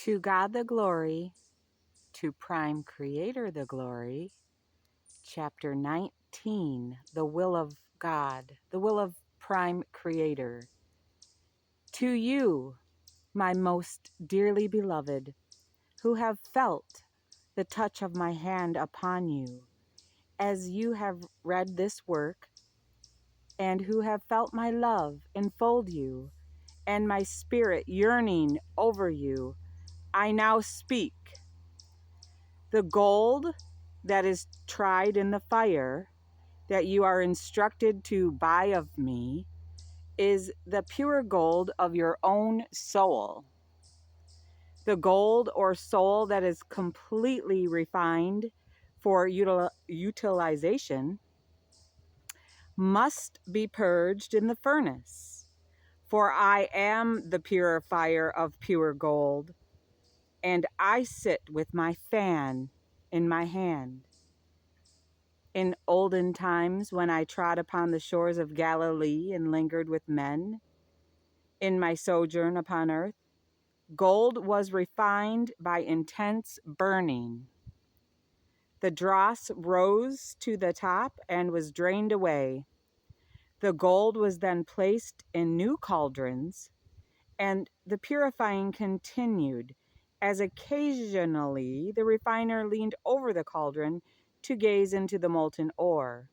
To God the glory, to Prime Creator the glory. Chapter 19, the will of God, the will of Prime Creator. To you, my most dearly beloved, who have felt the touch of my hand upon you, as you have read this work, and who have felt my love enfold you, and my spirit yearning over you, I now speak. The gold that is tried in the fire, that you are instructed to buy of me, is the pure gold of your own soul. The gold or soul that is completely refined for utilization must be purged in the furnace. For I am the purifier of pure gold, and I sit with my fan in my hand. In olden times, when I trod upon the shores of Galilee and lingered with men, in my sojourn upon earth, gold was refined by intense burning. The dross rose to the top and was drained away. The gold was then placed in new cauldrons, and the purifying continued, as occasionally the refiner leaned over the cauldron to gaze into the molten ore.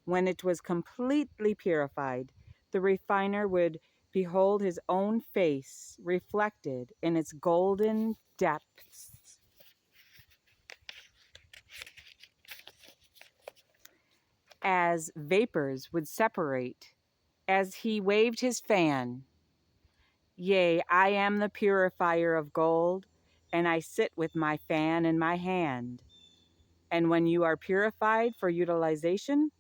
When it was completely purified, the refiner would behold his own face reflected in its golden depths. As vapors would separate, as he waved his fan. Yea, I am the purifier of gold, and I sit with my fan in my hand. And when you are purified for utilization,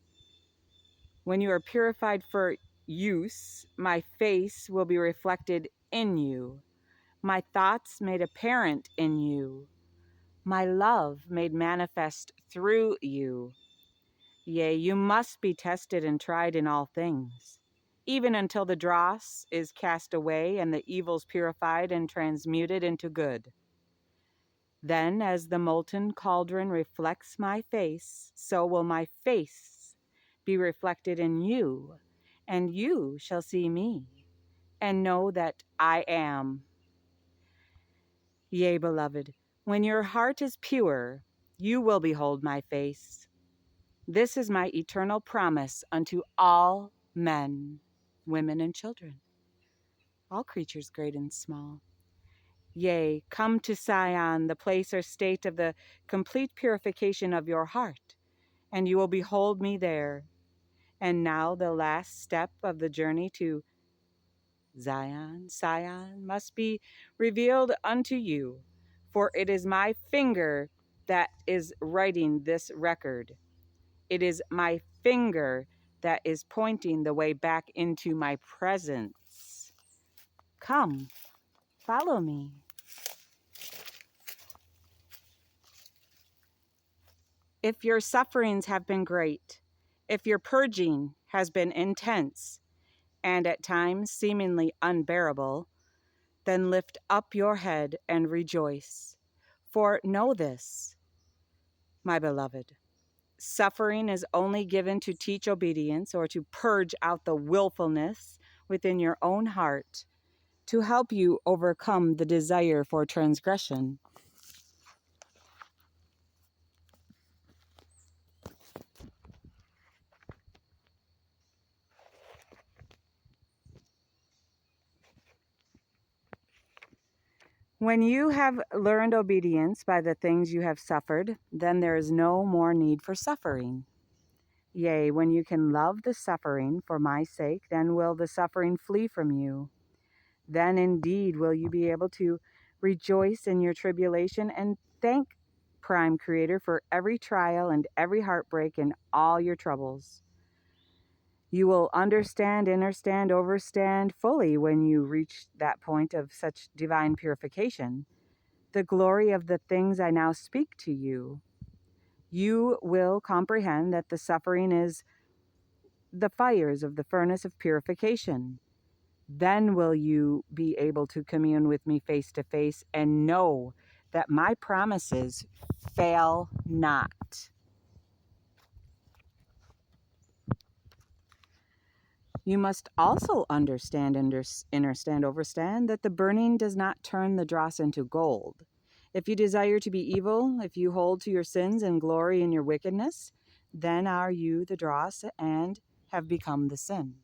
when you are purified for use, my face will be reflected in you, my thoughts made apparent in you, my love made manifest through you. Yea, you must be tested and tried in all things, even until the dross is cast away and the evils purified and transmuted into good. Then, as the molten cauldron reflects my face, so will my face be reflected in you, and you shall see me, and know that I am. Yea, beloved, when your heart is pure, you will behold my face. This is my eternal promise unto all men, women, and children, all creatures great and small. Yea, come to Sion, the place or state of the complete purification of your heart, and you will behold me there. And now the last step of the journey to Sion, must be revealed unto you, for it is my finger that is writing this record. It is my finger that is pointing the way back into my presence. Come, follow me. If your sufferings have been great, if your purging has been intense, and at times seemingly unbearable, then lift up your head and rejoice. For know this, my beloved, suffering is only given to teach obedience or to purge out the willfulness within your own heart, to help you overcome the desire for transgression. When you have learned obedience by the things you have suffered, then there is no more need for suffering. Yea, when you can love the suffering for my sake, then will the suffering flee from you. Then indeed will you be able to rejoice in your tribulation and thank Prime Creator for every trial and every heartbreak and all your troubles. You will understand, overstand fully when you reach that point of such divine purification, the glory of the things I now speak to you. You will comprehend that the suffering is the fires of the furnace of purification, Then will you be able to commune with me face to face and know that my promises fail not. You must also understand, overstand that the burning does not turn the dross into gold. If you desire to be evil, if you hold to your sins and glory in your wickedness, then are you the dross and have become the sin.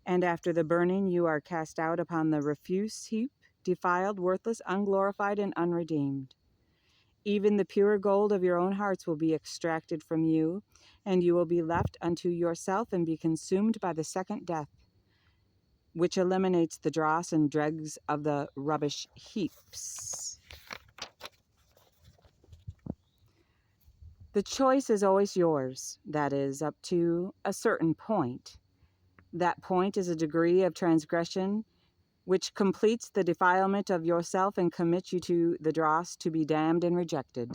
And after the burning, you are cast out upon the refuse heap, defiled, worthless, unglorified, and unredeemed. Even the pure gold of your own hearts will be extracted from you, and you will be left unto yourself and be consumed by the second death, which eliminates the dross and dregs of the rubbish heaps. The choice is always yours, that is, up to a certain point. That point is a degree of transgression which completes the defilement of yourself and commits you to the dross to be damned and rejected.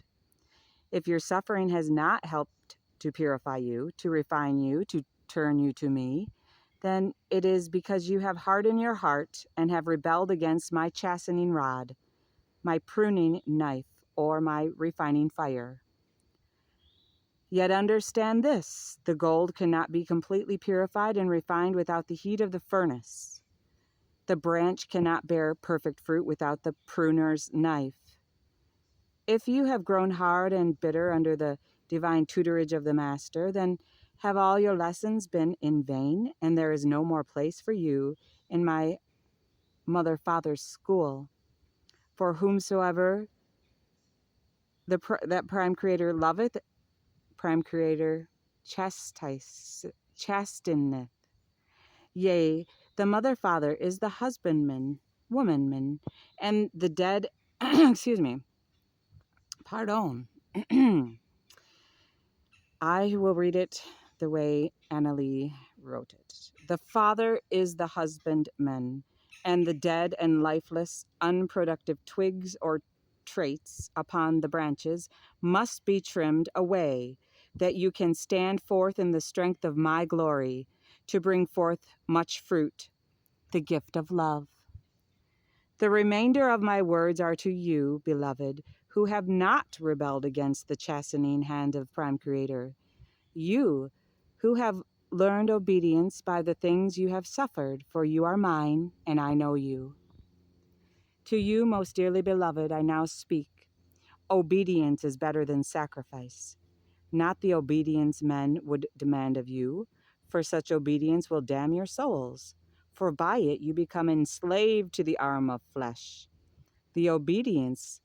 If your suffering has not helped to purify you, to refine you, to turn you to me, then it is because you have hardened your heart and have rebelled against my chastening rod, my pruning knife, or my refining fire. Yet understand this, the gold cannot be completely purified and refined without the heat of the furnace. The branch cannot bear perfect fruit without the pruner's knife. If you have grown hard and bitter under the divine tutorage of the Master, then have all your lessons been in vain, and there is no more place for you in my mother-father's school. For whomsoever that Prime Creator loveth, Prime Creator chasteneth. Yea, the mother-father is the husbandman, womanman, and the dead, excuse me, pardon. I will read it the way Annalie wrote it. The father is the husbandman, and the dead and lifeless, unproductive twigs or traits upon the branches must be trimmed away, that you can stand forth in the strength of my glory, to bring forth much fruit, the gift of love. The remainder of my words are to you, beloved, who have not rebelled against the chastening hand of Prime Creator. You, who have learned obedience by the things you have suffered, for you are mine, and I know you. To you, most dearly beloved, I now speak. Obedience is better than sacrifice. Not the obedience men would demand of you, for such obedience will damn your souls, for by it you become enslaved to the arm of flesh. The obedience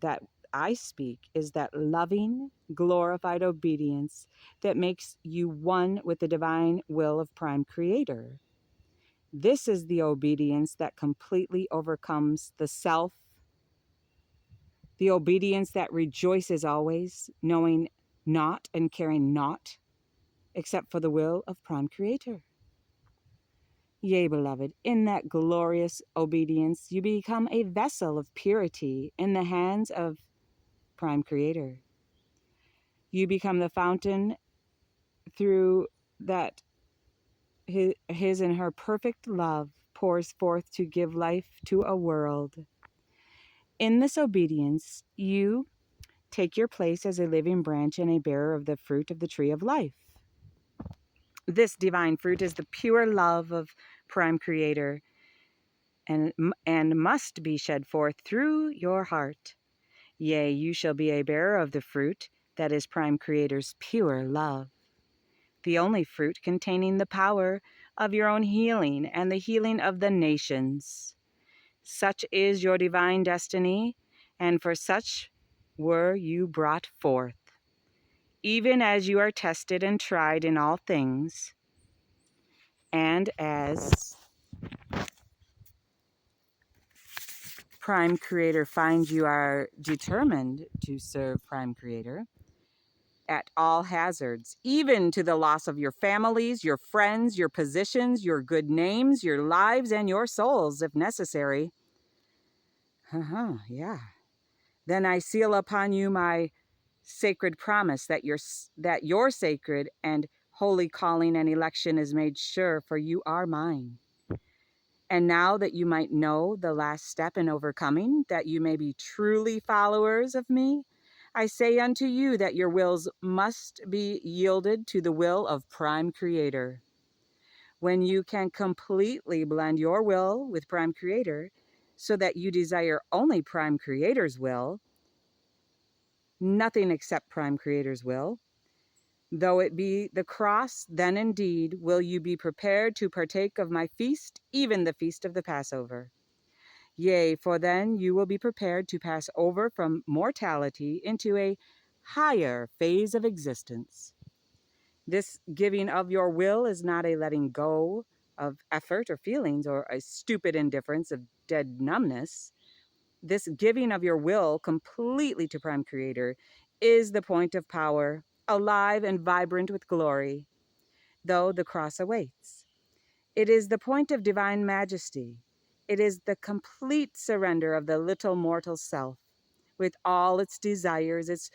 that I speak is that loving, glorified obedience that makes you one with the divine will of Prime Creator. This is the obedience that completely overcomes the self, the obedience that rejoices always, knowing naught and caring naught except for the will of Prime Creator. Yea, beloved, in that glorious obedience, you become a vessel of purity in the hands of Prime Creator. You become the fountain through that his and her perfect love pours forth to give life to a world. In this obedience, you take your place as a living branch and a bearer of the fruit of the tree of life. This divine fruit is the pure love of Prime Creator and must be shed forth through your heart. Yea, you shall be a bearer of the fruit that is Prime Creator's pure love, the only fruit containing the power of your own healing and the healing of the nations. Such is your divine destiny, and for such were you brought forth. Even as you are tested and tried in all things, and as Prime Creator finds you are determined to serve Prime Creator at all hazards, even to the loss of your families, your friends, your positions, your good names, your lives, and your souls, if necessary. Yeah. Then I seal upon you my sacred promise that your sacred and holy calling and election is made sure, for you are mine. And now that you might know the last step in overcoming, that you may be truly followers of me, I say unto you that your wills must be yielded to the will of Prime Creator. When you can completely blend your will with Prime Creator so that you desire only Prime Creator's will, nothing except Prime Creator's will, though it be the cross, then indeed will you be prepared to partake of my feast, even the feast of the Passover. Yea, for then you will be prepared to pass over from mortality into a higher phase of existence. This giving of your will is not a letting go of effort or feelings or a stupid indifference of dead numbness. This giving of your will completely to Prime Creator is the point of power, alive and vibrant with glory, though the cross awaits. It is the point of divine majesty. It is the complete surrender of the little mortal self, with all its desires, its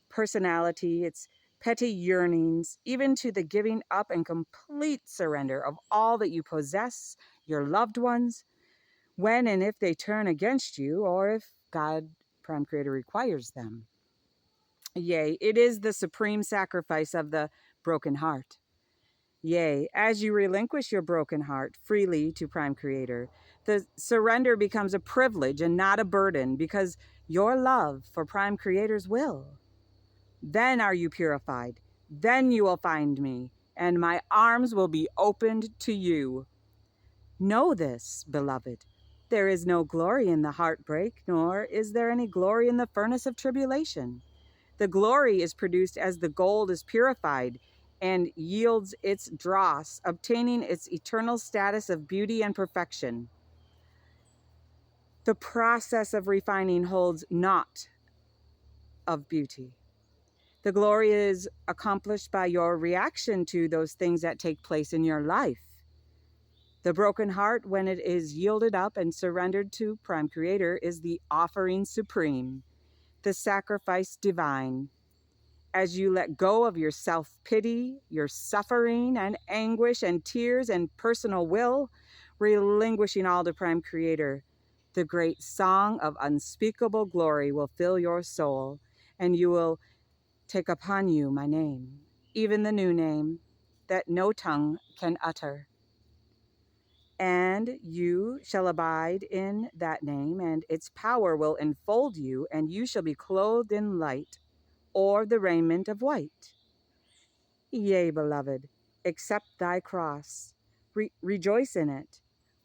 personality, its petty yearnings, even to the giving up and complete surrender of all that you possess, your loved ones, when and if they turn against you, or if God, Prime Creator, requires them. Yea, it is the supreme sacrifice of the broken heart. Yea, as you relinquish your broken heart freely to Prime Creator, the surrender becomes a privilege and not a burden because your love for Prime Creator's will. Then are you purified. Then you will find me, and my arms will be opened to you. Know this, beloved. There is no glory in the heartbreak, nor is there any glory in the furnace of tribulation. The glory is produced as the gold is purified and yields its dross, obtaining its eternal status of beauty and perfection. The process of refining holds naught of beauty. The glory is accomplished by your reaction to those things that take place in your life. The broken heart, when it is yielded up and surrendered to Prime Creator, is the offering supreme, the sacrifice divine. As you let go of your self-pity, your suffering and anguish and tears and personal will, relinquishing all to Prime Creator, the great song of unspeakable glory will fill your soul, and you will take upon you my name, even the new name that no tongue can utter. And you shall abide in that name, and its power will enfold you, and you shall be clothed in light, or the raiment of white. Yea, beloved, accept thy cross, rejoice in it.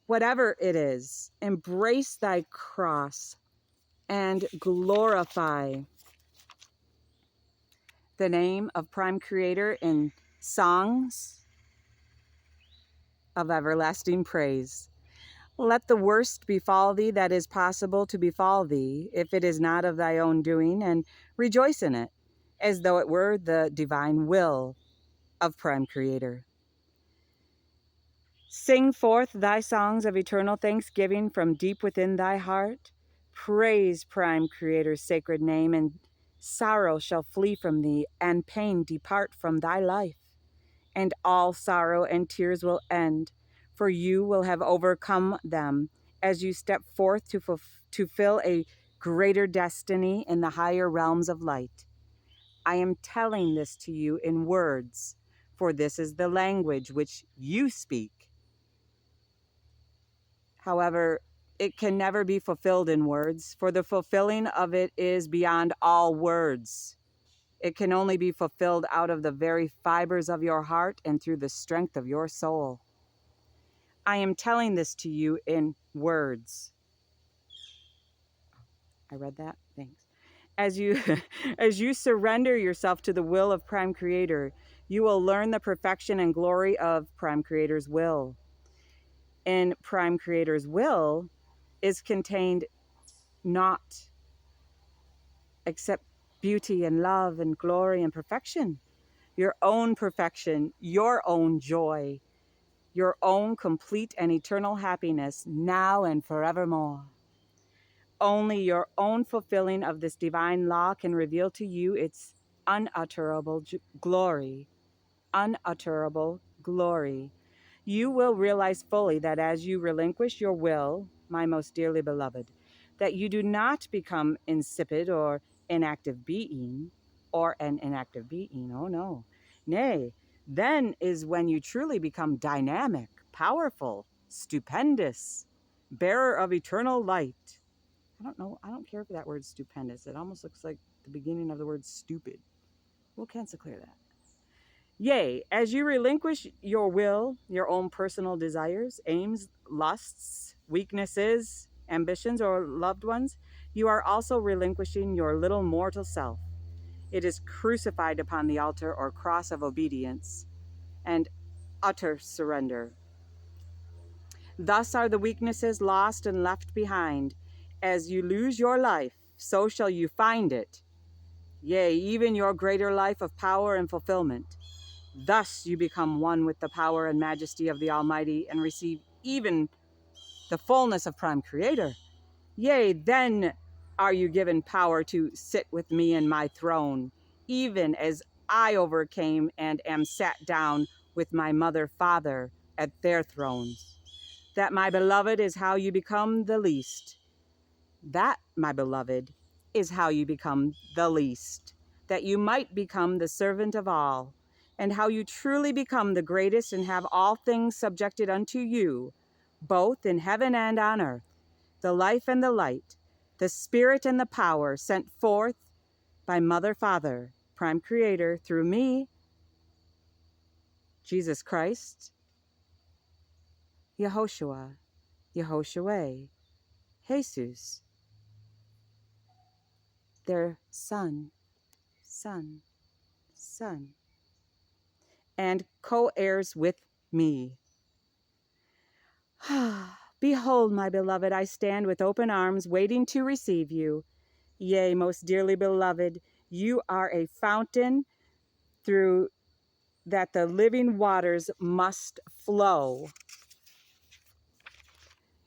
Whatever it is, embrace thy cross and glorify the name of Prime Creator in songs of everlasting praise. Let the worst befall thee that is possible to befall thee, if it is not of thy own doing, and rejoice in it, as though it were the divine will of Prime Creator. Sing forth thy songs of eternal thanksgiving from deep within thy heart. Praise Prime Creator's sacred name, and sorrow shall flee from thee, and pain depart from thy life. And all sorrow and tears will end, for you will have overcome them as you step forth to fill a greater destiny in the higher realms of light. I am telling this to you in words, for this is the language which you speak. However, it can never be fulfilled in words, for the fulfilling of it is beyond all words. It can only be fulfilled out of the very fibers of your heart and through the strength of your soul. I am telling this to you in words. I read that? Thanks. As you as you surrender yourself to the will of Prime Creator, you will learn the perfection and glory of Prime Creator's will. In Prime Creator's will is contained naught except beauty and love and glory and perfection. Your own perfection, your own joy, your own complete and eternal happiness now and forevermore. Only your own fulfilling of this divine law can reveal to you its unutterable glory. Unutterable glory. You will realize fully that as you relinquish your will, my most dearly beloved, that you do not become insipid or inactive being, or an inactive being. Oh no. Nay, then is when you truly become dynamic, powerful, stupendous, bearer of eternal light. I don't know. I don't care for that word stupendous. It almost looks like the beginning of the word stupid. We'll cancel clear that. Yea, as you relinquish your will, your own personal desires, aims, lusts, weaknesses, ambitions, or loved ones, you are also relinquishing your little mortal self. It is crucified upon the altar or cross of obedience and utter surrender. Thus are the weaknesses lost and left behind. As you lose your life, so shall you find it. Yea, even your greater life of power and fulfillment. Thus you become one with the power and majesty of the Almighty and receive even the fullness of Prime Creator. Yea, then are you given power to sit with me in my throne, even as I overcame and am sat down with my mother, father at their thrones. That, my beloved, is how you become the least. That, my beloved, is how you become the least, that you might become the servant of all, and how you truly become the greatest and have all things subjected unto you, both in heaven and on earth, the life and the light, the spirit and the power sent forth by Mother, Father, Prime Creator, through me, Jesus Christ, Yehoshua, Yehoshua, Jesus, their Son, and co-heirs with me. Behold, my beloved, I stand with open arms waiting to receive you. Yea, most dearly beloved, you are a fountain through that the living waters must flow.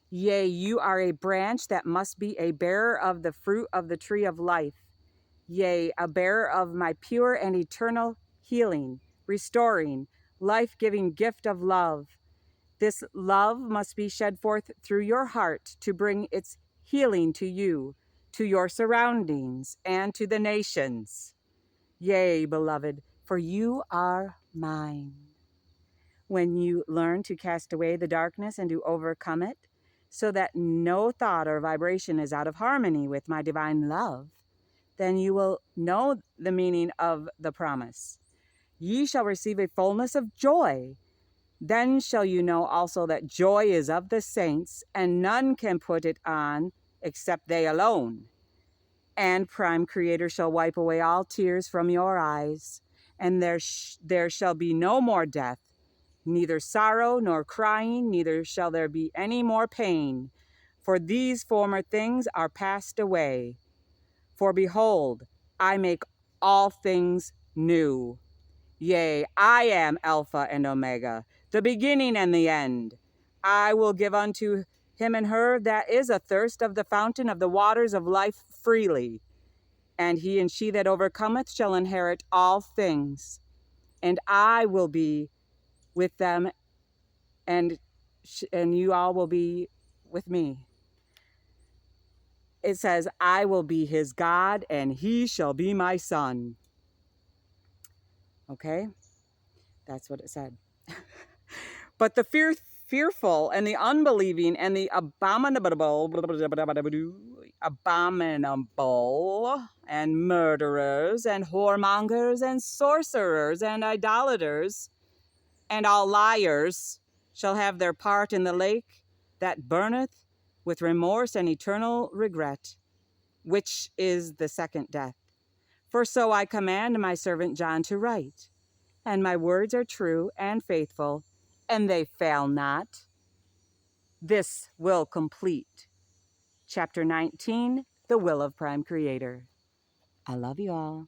Yea, you are a branch that must be a bearer of the fruit of the tree of life. Yea, a bearer of my pure and eternal healing, restoring, life-giving gift of love. This love must be shed forth through your heart to bring its healing to you, to your surroundings, and to the nations. Yea, beloved, for you are mine. When you learn to cast away the darkness and to overcome it, so that no thought or vibration is out of harmony with my divine love, then you will know the meaning of the promise. Ye shall receive a fullness of joy. Then shall you know also that joy is of the saints, and none can put it on except they alone. And Prime Creator shall wipe away all tears from your eyes, and there shall be no more death, neither sorrow nor crying, neither shall there be any more pain, for these former things are passed away. For behold, I make all things new. Yea, I am Alpha and Omega, the beginning and the end. I will give unto him and her that is athirst of the fountain of the waters of life freely. And he and she that overcometh shall inherit all things. And I will be with them, and you all will be with me. It says, I will be his God, and he shall be my son. Okay? That's what it said. But the fearful and the unbelieving and the abominable and murderers and whoremongers and sorcerers and idolaters and all liars shall have their part in the lake that burneth with remorse and eternal regret, which is the second death. For so I command my servant John to write, and my words are true and faithful, and they fail not. This will complete Chapter 19, The Will of Prime Creator. I love you all.